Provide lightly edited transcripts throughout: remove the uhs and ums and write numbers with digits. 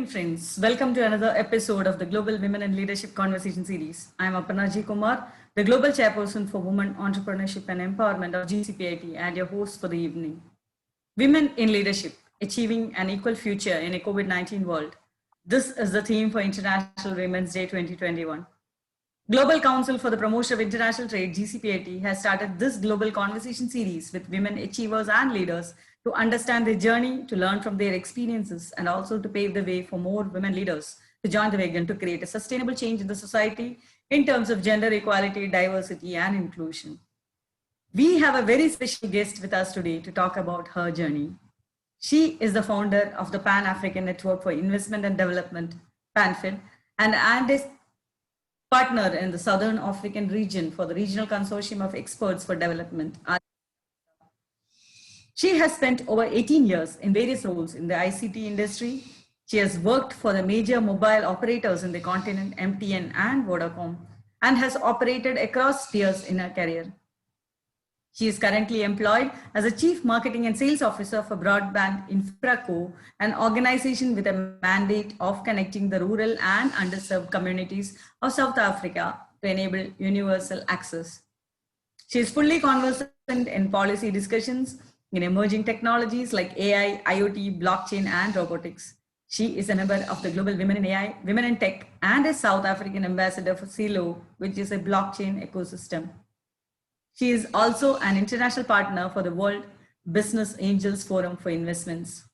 friends. Welcome to another episode of the Global Women in Leadership Conversation Series. I am Aparna G. Kumar, the Global Chairperson for Women Entrepreneurship and Empowerment of GCPIT and your host for the evening. Women in Leadership, Achieving an Equal Future in a COVID-19 World. This is the theme for International Women's Day 2021. Global Council for the Promotion of International Trade, GCPIT, has started this global conversation series with women achievers and leaders to understand their journey, to learn from their experiences, and also to pave the way for more women leaders to join the wagon to create a sustainable change in the society in terms of gender equality, diversity, and inclusion. We have a very special guest with us today to talk about her journey. She is the founder of the Pan-African Network for Investment and Development, PANFID, and is partner in the Southern African region for the Regional Consortium of Experts for Development. She has spent over 18 years in various roles in the ICT industry. She has worked for the major mobile operators in the continent, MTN and Vodacom, and has operated across spheres in her career. She is currently employed as a Chief Marketing and Sales Officer for Broadband Infraco, an organization with a mandate of connecting the rural and underserved communities of South Africa to enable universal access. She is fully conversant in policy discussions in emerging technologies like AI, IoT, blockchain, and robotics. She is a member of the Global Women in AI, Women in Tech, and a South African ambassador for CELO, which is a blockchain ecosystem. She is also an international partner for the World Business Angels Forum for Investments.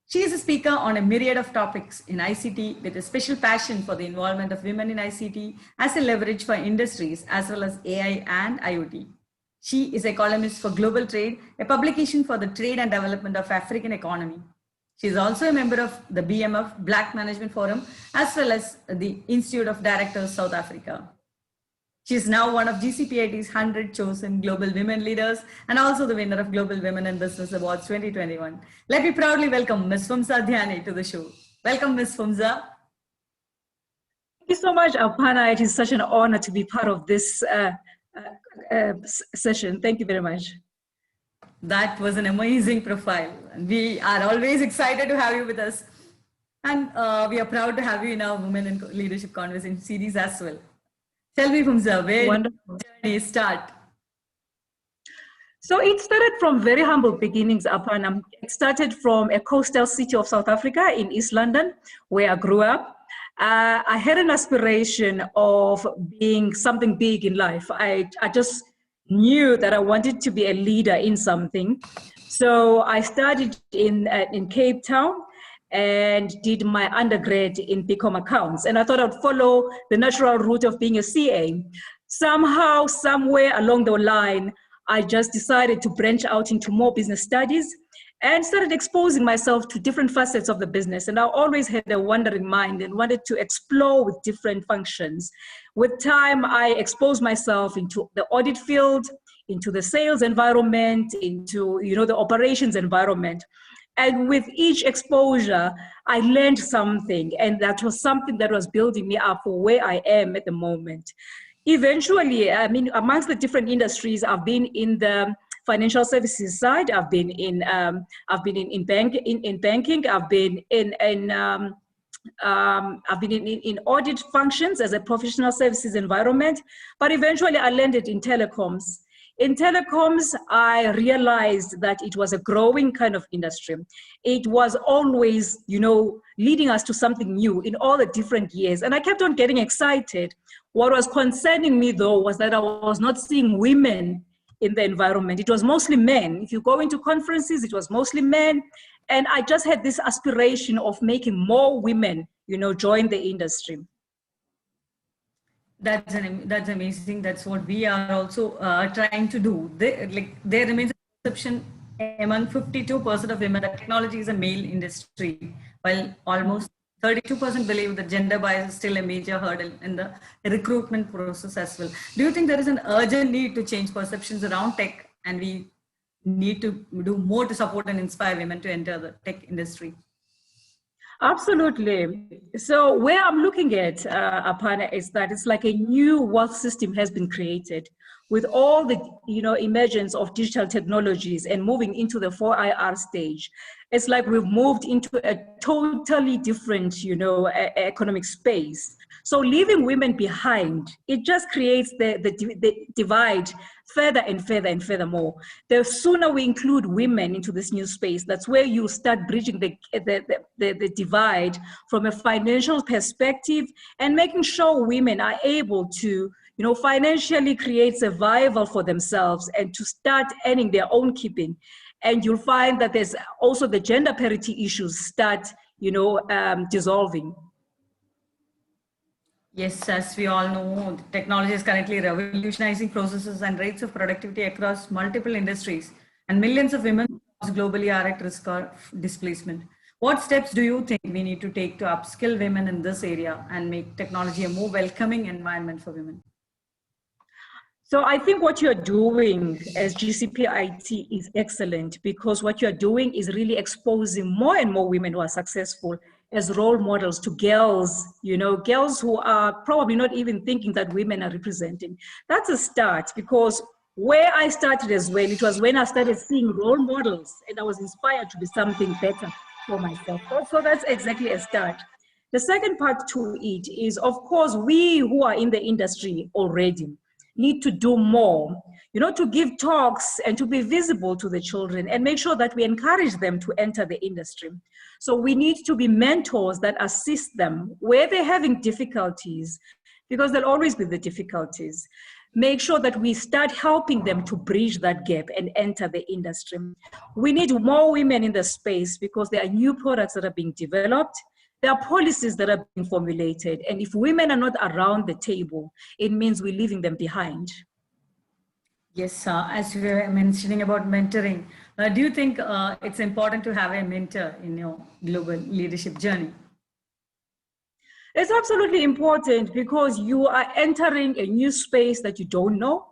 She is a speaker on a myriad of topics in ICT with a special passion for the involvement of women in ICT as a leverage for industries as well as AI and IoT. She is a columnist for Global Trade, a publication for the trade and development of African economy. She is also a member of the BMF Black Management Forum, as well as the Institute of Directors, South Africa. She is now one of GCPIT's 100 chosen global women leaders and also the winner of Global Women in Business Awards 2021. Let me proudly welcome Ms. Phumza Dyani to the show. Welcome, Ms. Phumza. Thank you so much, Aparna. It is such an honor to be part of this session. Thank you very much. That was an amazing profile. And we are always excited to have you with us. And we are proud to have you in our Women in Leadership Conversation series as well. Tell me, Phumza, where did the journey start? So it started from very humble beginnings, Aparna. It started from a coastal city of South Africa in East London, where I grew up. I had an aspiration of being something big in life. I just knew that I wanted to be a leader in something. So I studied in Cape Town and did my undergrad in BCom accounts. And I thought I'd follow the natural route of being a CA. Somehow, somewhere along the line, I just decided to branch out into more business studies and started exposing myself to different facets of the business. And I always had a wandering mind and wanted to explore with different functions. With time, I exposed myself into the audit field, into the sales environment, into the operations environment. And with each exposure, I learned something, and that was something that was building me up for where I am at the moment. Eventually, I mean, amongst the different industries, I've been in the financial services side. I've been in banking. I've been in audit functions as a professional services environment. But eventually, I landed in telecoms. In telecoms, I realized that it was a growing kind of industry. It was always, leading us to something new in all the different years. And I kept on getting excited. What was concerning me, though, was that I was not seeing women in the environment. It was mostly men. If you go into conferences, it was mostly men. And I just had this aspiration of making more women, join the industry. That's amazing. That's what we are also trying to do. There remains a perception among 52% of women that technology is a male industry, while almost 32% believe that gender bias is still a major hurdle in the recruitment process as well. Do you think there is an urgent need to change perceptions around tech, and we need to do more to support and inspire women to enter the tech industry? Absolutely. So where I'm looking at, Aparna, is that it's like a new wealth system has been created, with all the emergence of digital technologies and moving into the 4IR stage, it's like we've moved into a totally different economic space. So leaving women behind, it just creates the divide further and further and furthermore. The sooner we include women into this new space, that's where you start bridging the divide from a financial perspective and making sure women are able to financially create survival for themselves and to start earning their own keeping. And you'll find that there's also the gender parity issues start dissolving. Yes, as we all know, technology is currently revolutionizing processes and rates of productivity across multiple industries, and millions of women globally are at risk of displacement. What steps do you think we need to take to upskill women in this area and make technology a more welcoming environment for women? So I think what you're doing as GCPIT is excellent, because what you're doing is really exposing more and more women who are successful as role models to girls, girls who are probably not even thinking that women are representing. That's a start, because where I started as well, it was when I started seeing role models and I was inspired to be something better for myself. So that's exactly a start. The second part to it is, of course, we who are in the industry already need to do more, to give talks and to be visible to the children and make sure that we encourage them to enter the industry. So we need to be mentors that assist them where they're having difficulties, because there'll always be the difficulties. Make sure that we start helping them to bridge that gap and enter the industry. We need more women in the space because there are new products that are being developed. There are policies that are being formulated. And if women are not around the table, it means we're leaving them behind. Yes, as you were mentioning about mentoring, do you think it's important to have a mentor in your global leadership journey? It's absolutely important, because you are entering a new space that you don't know.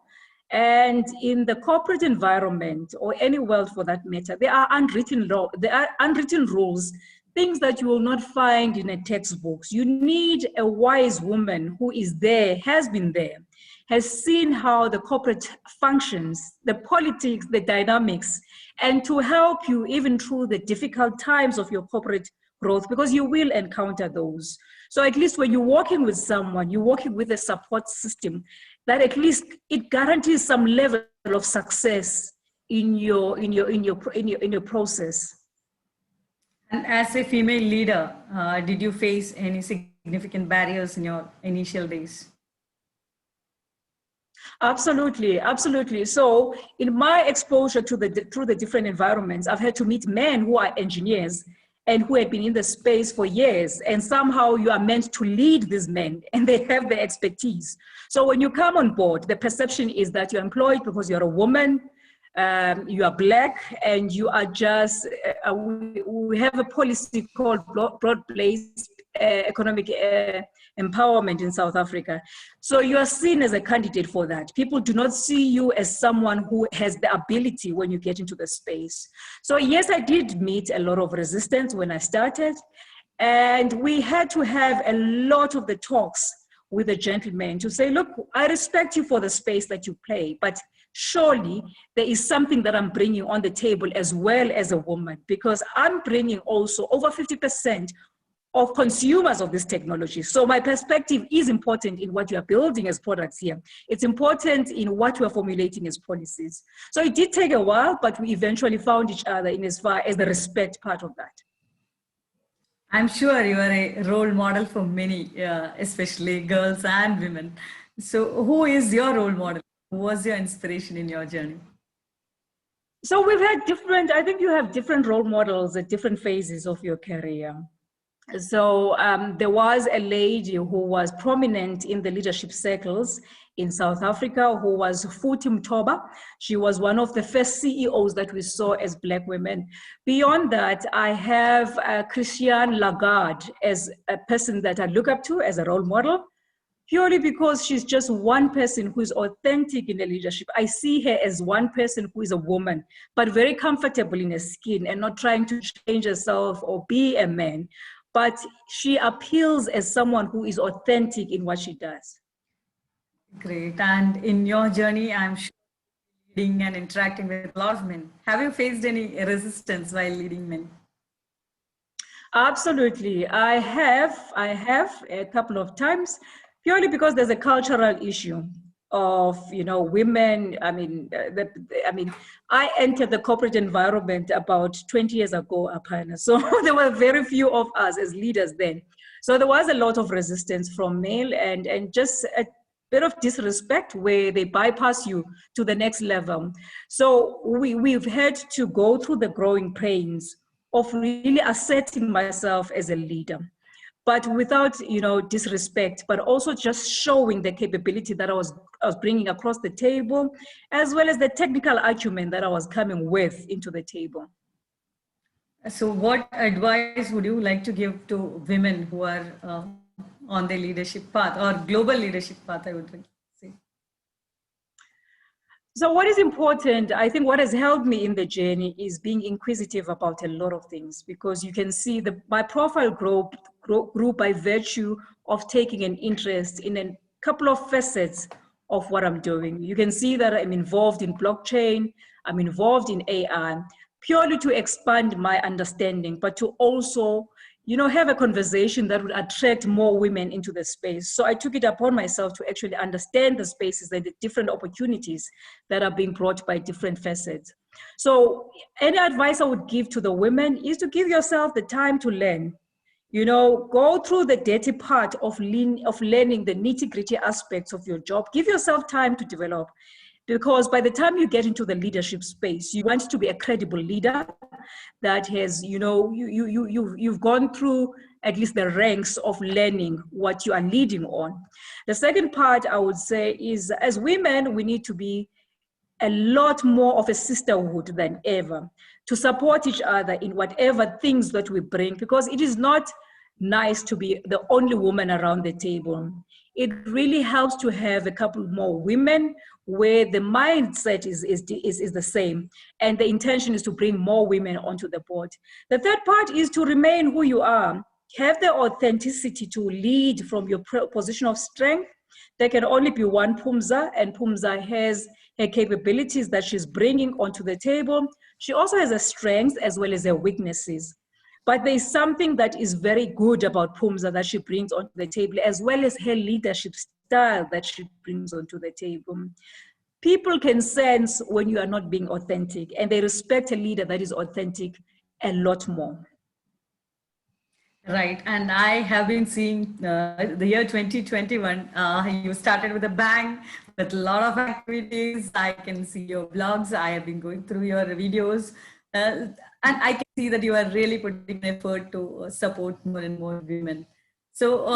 And in the corporate environment, or any world for that matter, there are unwritten rules, things that you will not find in a textbook. You need a wise woman who is there, has been there, has seen how the corporate functions, the politics, the dynamics, and to help you even through the difficult times of your corporate growth, because you will encounter those. So at least when you're working with someone, you're working with a support system that at least it guarantees some level of success in your process. And as a female leader, did you face any significant barriers in your initial days? Absolutely, absolutely. So in my exposure through the different environments, I've had to meet men who are engineers and who had been in the space for years, and somehow you are meant to lead these men and they have the expertise. So when you come on board, the perception is that you're employed because you're a woman, you are Black, and you are just, we have a policy called broad-based economic empowerment in South Africa. So you are seen as a candidate for that. People do not see you as someone who has the ability when you get into the space. So yes, I did meet a lot of resistance when I started, and we had to have a lot of the talks with the gentlemen to say, look, I respect you for the space that you play, but surely there is something that I'm bringing on the table as well as a woman, because I'm bringing also over 50% of consumers of this technology. So my perspective is important in what you are building as products here. It's important in what we are formulating as policies. So it did take a while, but we eventually found each other in as far as the respect part of that. I'm sure you are a role model for many, especially girls and women. So who is your role model? Who was your inspiration in your journey? So we've had different, I think you have different role models at different phases of your career. So there was a lady who was prominent in the leadership circles in South Africa, who was Futhi Mtoba. She was one of the first CEOs that we saw as Black women. Beyond that, I have Christiane Lagarde as a person that I look up to as a role model, purely because she's just one person who is authentic in the leadership. I see her as one person who is a woman, but very comfortable in her skin and not trying to change herself or be a man. But she appeals as someone who is authentic in what she does. Great. And in your journey, I'm sure leading and interacting with a lot of men. Have you faced any resistance while leading men? Absolutely. I have a couple of times, purely because there's a cultural issue of, women. I entered the corporate environment about 20 years ago, Apana. So there were very few of us as leaders then. So there was a lot of resistance from male, and just a bit of disrespect where they bypass you to the next level. So we've had to go through the growing pains of really asserting myself as a leader, but without, disrespect, but also just showing the capability that I was bringing across the table, as well as the technical acumen that I was coming with into the table. So, what advice would you like to give to women who are on the leadership path or global leadership path? I would say. So what is important, I think what has helped me in the journey is being inquisitive about a lot of things, because you can see my profile grew by virtue of taking an interest in a couple of facets of what I'm doing. You can see that I'm involved in blockchain, I'm involved in AI, purely to expand my understanding, but to also, have a conversation that would attract more women into the space. So I took it upon myself to actually understand the spaces and the different opportunities that are being brought by different facets. So any advice I would give to the women is to give yourself the time to learn. Go through the dirty part of learning the nitty-gritty aspects of your job. Give yourself time to develop, because by the time you get into the leadership space, you want to be a credible leader that has, you've gone through at least the ranks of learning what you are leading on. The second part I would say is, as women, we need to be a lot more of a sisterhood than ever, to support each other in whatever things that we bring, because it is not nice to be the only woman around the table. It really helps to have a couple more women where the mindset is the same, and the intention is to bring more women onto the board. The third part is to remain who you are. Have the authenticity to lead from your position of strength. There can only be one Phumza, and Phumza has her capabilities that she's bringing onto the table. She also has her strengths as well as her weaknesses. But there's something that is very good about Phumza that she brings onto the table, as well as her leadership style that she brings onto the table. People can sense when you are not being authentic, and they respect a leader that is authentic a lot more. Right, and I have been seeing the year 2021. You started with a bang with a lot of activities. I can see your blogs. I have been going through your videos, and I can see that you are really putting effort to support more and more women. So,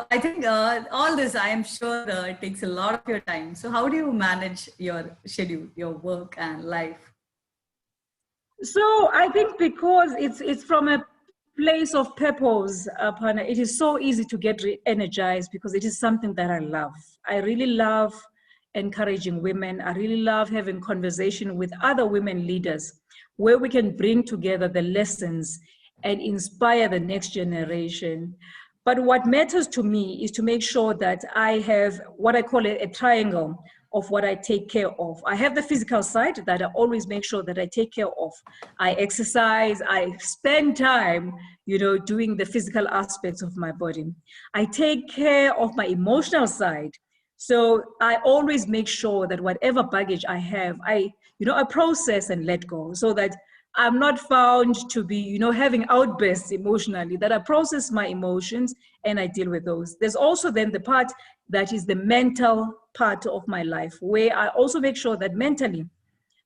I think all this, I am sure it takes a lot of your time. So, how do you manage your schedule, your work and life? So I think because it's from a place of purpose, Aparna, it is so easy to get energized because it is something that I love. I really love encouraging women. I really love having conversation with other women leaders where we can bring together the lessons and inspire the next generation. But what matters to me is to make sure that I have what I call a triangle of what I take care of. I have the physical side that I always make sure that I take care of. I exercise, I spend time, doing the physical aspects of my body. I take care of my emotional side. So I always make sure that whatever baggage I have, I process and let go, so that I'm not found to be, having outbursts emotionally, that I process my emotions and I deal with those. There's also then the part that is the mental part of my life, where I also make sure that mentally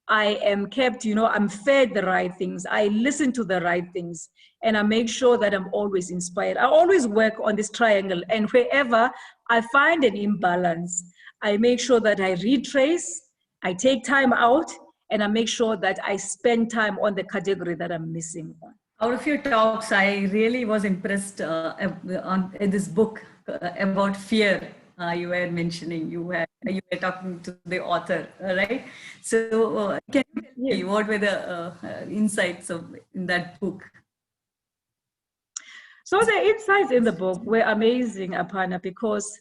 I am kept, I'm fed the right things, I listen to the right things, and I make sure that I'm always inspired. I always work on this triangle, and wherever I find an imbalance, I make sure that I retrace, I take time out, and I make sure that I spend time on the category that I'm missing on. Out of your talks, I really was impressed on in this book about fear. You were mentioning you were talking to the author, right? So can you tell Yes. me what were the insights of in that book? So the insights in the book were amazing, Apana, because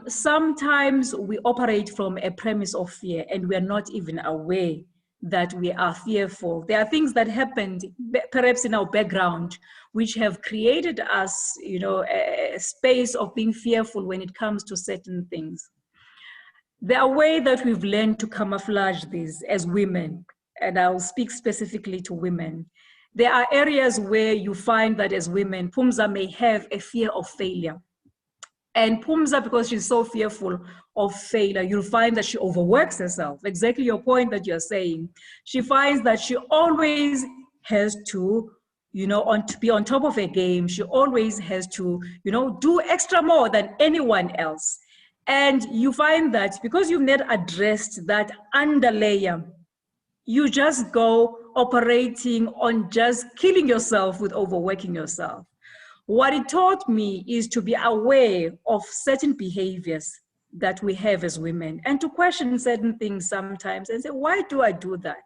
Sometimes we operate from a premise of fear and we are not even aware that we are fearful. There are things that happened perhaps in our background which have created us, you know, a space of being fearful when it comes to certain things. There are ways that we've learned to camouflage this as women, and I'll speak specifically to women. There are areas where you find that as women, Phumza may have a fear of failure. And Phumza, because she's so fearful of failure, you'll find that she overworks herself. Exactly your point that you're saying. She finds that she always has to, you know, to be on top of her game. She always has to, you know, do extra more than anyone else. And you find that because you've not addressed that underlayer, you just go operating on just killing yourself with overworking yourself. What it taught me is to be aware of certain behaviors that we have as women and to question certain things sometimes and say, why do I do that?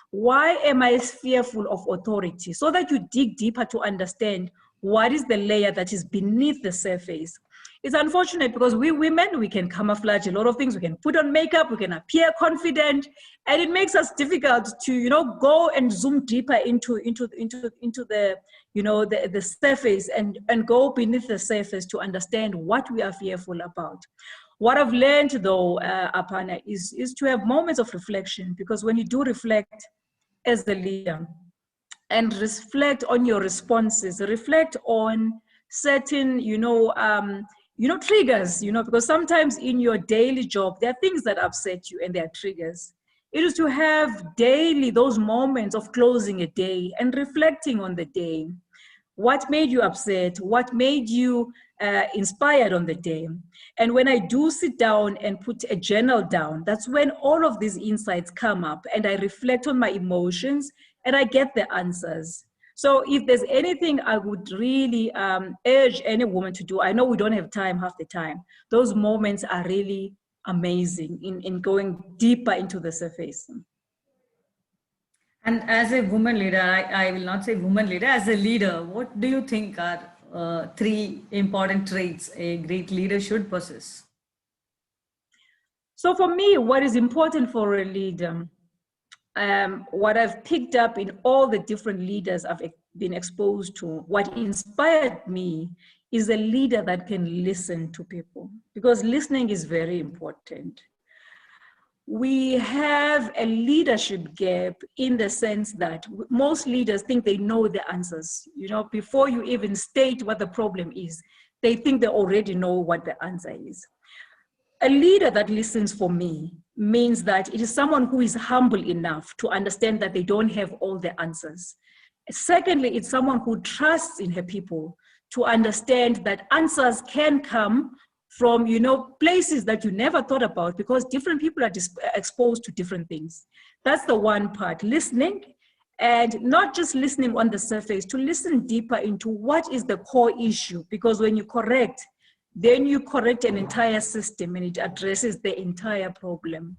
Why am I fearful of authority? So that you dig deeper to understand what is the layer that is beneath the surface. It's unfortunate because we women, we can camouflage a lot of things. We can put on makeup, we can appear confident, and it makes us difficult to, you know, go and zoom deeper into the, you know, the surface and go beneath the surface to understand what we are fearful about. What I've learned though, Apana, is to have moments of reflection, because when you do reflect as a leader and reflect on your responses, reflect on certain, triggers, because sometimes in your daily job, there are things that upset you and there are triggers. It is to have daily those moments of closing a day and reflecting on the day. What made you upset? What made you inspired on the day? And when I do sit down and put a journal down, that's when all of these insights come up and I reflect on my emotions and I get the answers. So if there's anything I would really urge any woman to do, I know we don't have time half the time. Those moments are really amazing in going deeper into the surface. And as a woman leader, I will not say woman leader, as a leader, what do you think are three important traits a great leader should possess? So for me, what is important for a leader, what I've picked up in all the different leaders I've been exposed to, what inspired me is a leader that can listen to people, because listening is very important. We have a leadership gap in the sense that most leaders think they know the answers. Before you even state what the problem is, they think they already know what the answer is. A leader that listens, for me, means that it is someone who is humble enough to understand that they don't have all the answers. Secondly, it's someone who trusts in her people to understand that answers can come from, places that you never thought about, because different people are exposed to different things. That's the one part, listening, and not just listening on the surface, to listen deeper into what is the core issue, because when you correct, then you correct an entire system and it addresses the entire problem.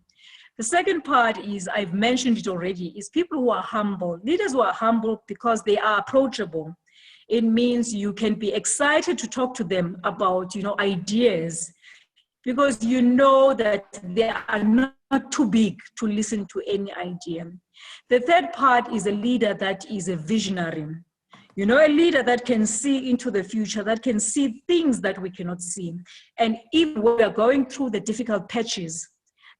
The second part is, I've mentioned it already, is people who are humble. Leaders who are humble because they are approachable. It means you can be excited to talk to them about, ideas, because you know that they are not too big to listen to any idea. The third part is a leader that is a visionary. A leader that can see into the future, that can see things that we cannot see. And even when we are going through the difficult patches,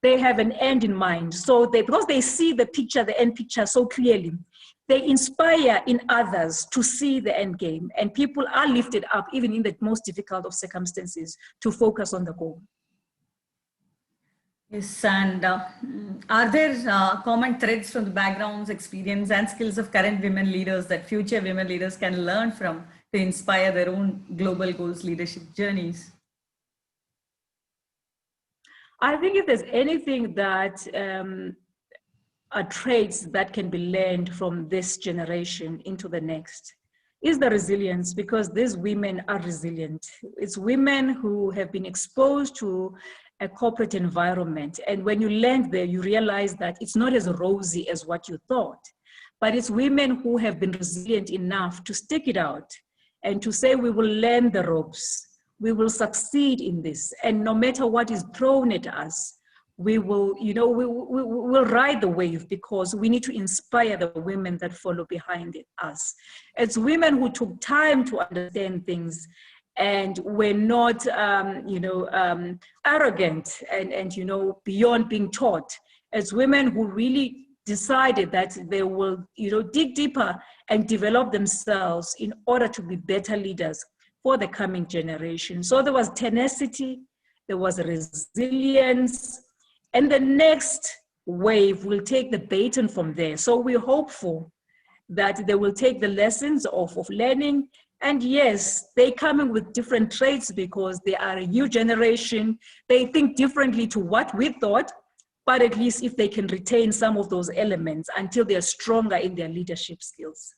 they have an end in mind. So because they see the picture, the end picture so clearly, they inspire in others to see the end game. And people are lifted up, even in the most difficult of circumstances, to focus on the goal. Yes, and are there common threads from the backgrounds, experience, and skills of current women leaders that future women leaders can learn from to inspire their own global goals leadership journeys? I think if there's anything that are traits that can be learned from this generation into the next, is the resilience, because these women are resilient. It's women who have been exposed to a corporate environment. And when you land there, you realize that it's not as rosy as what you thought, but it's women who have been resilient enough to stick it out and to say, we will learn the ropes. we will succeed in this. And no matter what is thrown at us, we will, we will ride the wave, because we need to inspire the women that follow behind us. It's women who took time to understand things and we're not, arrogant and beyond being taught. As women who really decided that they will, dig deeper and develop themselves in order to be better leaders for the coming generation. So there was tenacity, there was resilience, and the next wave will take the baton from there. So we're hopeful that they will take the lessons of learning. And yes, they come in with different traits because they are a new generation. They think differently to what we thought, but at least if they can retain some of those elements until they're stronger in their leadership skills.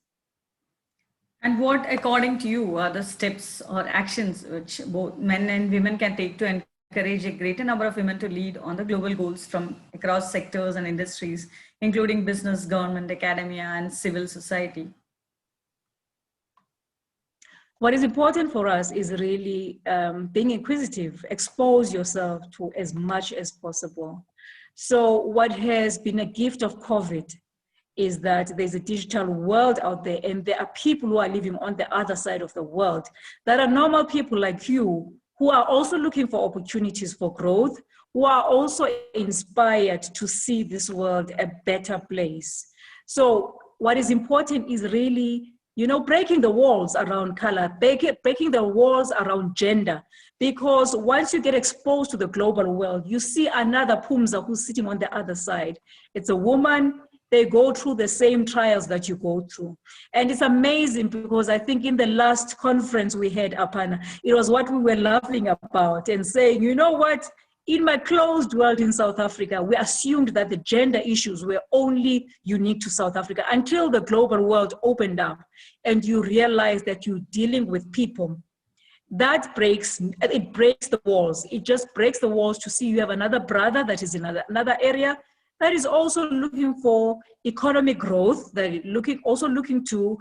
And what, according to you, are the steps or actions which both men and women can take to encourage a greater number of women to lead on the global goals from across sectors and industries, including business, government, academia, and civil society? What is important for us is really being inquisitive, expose yourself to as much as possible. So what has been a gift of COVID is that there's a digital world out there, and there are people who are living on the other side of the world that are normal people like you, who are also looking for opportunities for growth, who are also inspired to see this world a better place. So what is important is really, breaking the walls around color, breaking the walls around gender, because once you get exposed to the global world, you see another Phumza who's sitting on the other side. It's a woman. They go through the same trials that you go through. And it's amazing, because I think in the last conference we had, Apana, it was what we were laughing about and saying, you know what, in my closed world in South Africa, we assumed that the gender issues were only unique to South Africa until the global world opened up and you realize that you're dealing with people. It breaks the walls. It just breaks the walls to see you have another brother that is in another area that is also looking for economic growth, that is also looking to,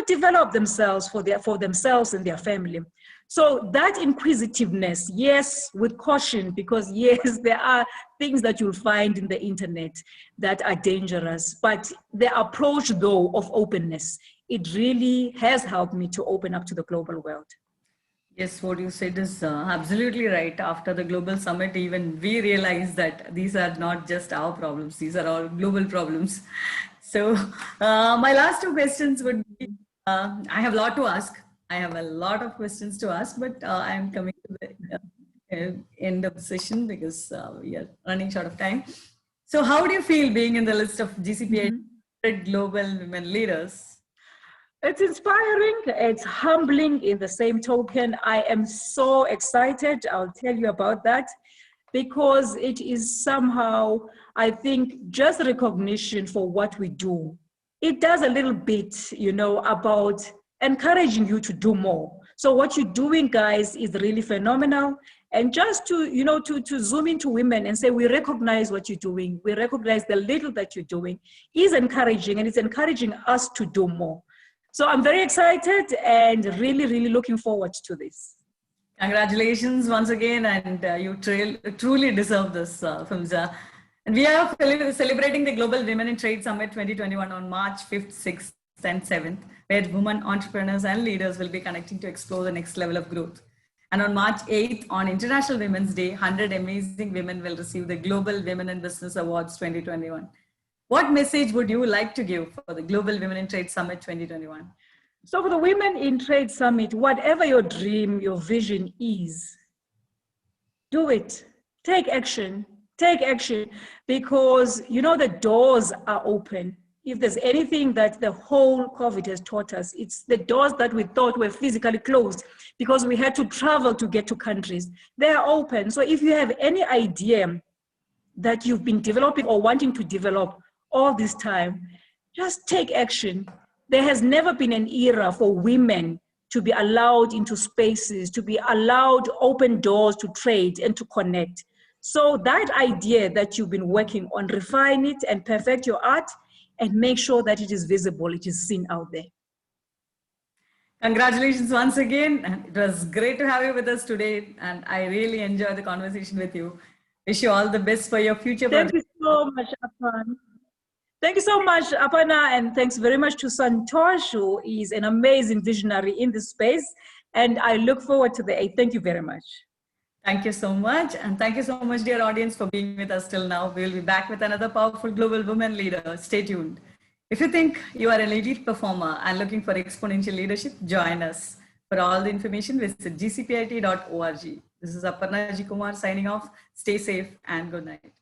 develop themselves for themselves and their family. So that inquisitiveness, yes, with caution, because yes, there are things that you'll find in the internet that are dangerous, but the approach though of openness, it really has helped me to open up to the global world. Yes, what you said is absolutely right. After the global summit, even we realized that these are not just our problems, these are all global problems. So my last two questions would be, I have a lot to ask. I have a lot of questions to ask, but I'm coming to the end of the session because we are running short of time. So how do you feel being in the list of GCPIT global women leaders? It's inspiring, it's humbling in the same token. I am so excited, I'll tell you about that, because it is somehow, I think, just recognition for what we do. It does a little bit, about encouraging you to do more. So what you're doing, guys, is really phenomenal. And just to, to zoom into women and say, we recognize what you're doing, we recognize the little that you're doing, is encouraging, and it's encouraging us to do more. So I'm very excited and really, really looking forward to this. Congratulations once again, and you truly deserve this, Phumza. And we are celebrating the Global Women in Trade Summit 2021 on March 5th, 6th, and 7th, where women entrepreneurs and leaders will be connecting to explore the next level of growth. And on March 8th, on International Women's Day, 100 amazing women will receive the Global Women in Business Awards 2021. What message would you like to give for the Global Women in Trade Summit 2021? So for the Women in Trade Summit, whatever your dream, your vision is, do it. Take action, because the doors are open. If there's anything that the whole COVID has taught us, it's the doors that we thought were physically closed because we had to travel to get to countries. They are open. So if you have any idea that you've been developing or wanting to develop all this time, just take action. There has never been an era for women to be allowed into spaces, to be allowed open doors to trade and to connect. So that idea that you've been working on, refine it and perfect your art and make sure that it is visible, it is seen out there. Congratulations once again. And it was great to have you with us today. And I really enjoyed the conversation with you. Wish you all the best for your future Thank projects. you so much, Apan. Thank you so much, Apana, and thanks very much to Santosh, who is an amazing visionary in this space. And I look forward to the 8th. Thank you very much. Thank you so much. And thank you so much, dear audience, for being with us till now. We will be back with another powerful global women leader. Stay tuned. If you think you are an elite performer and looking for exponential leadership, join us. For all the information, visit gcpit.org. This is Aparna G. Kumar signing off. Stay safe and good night.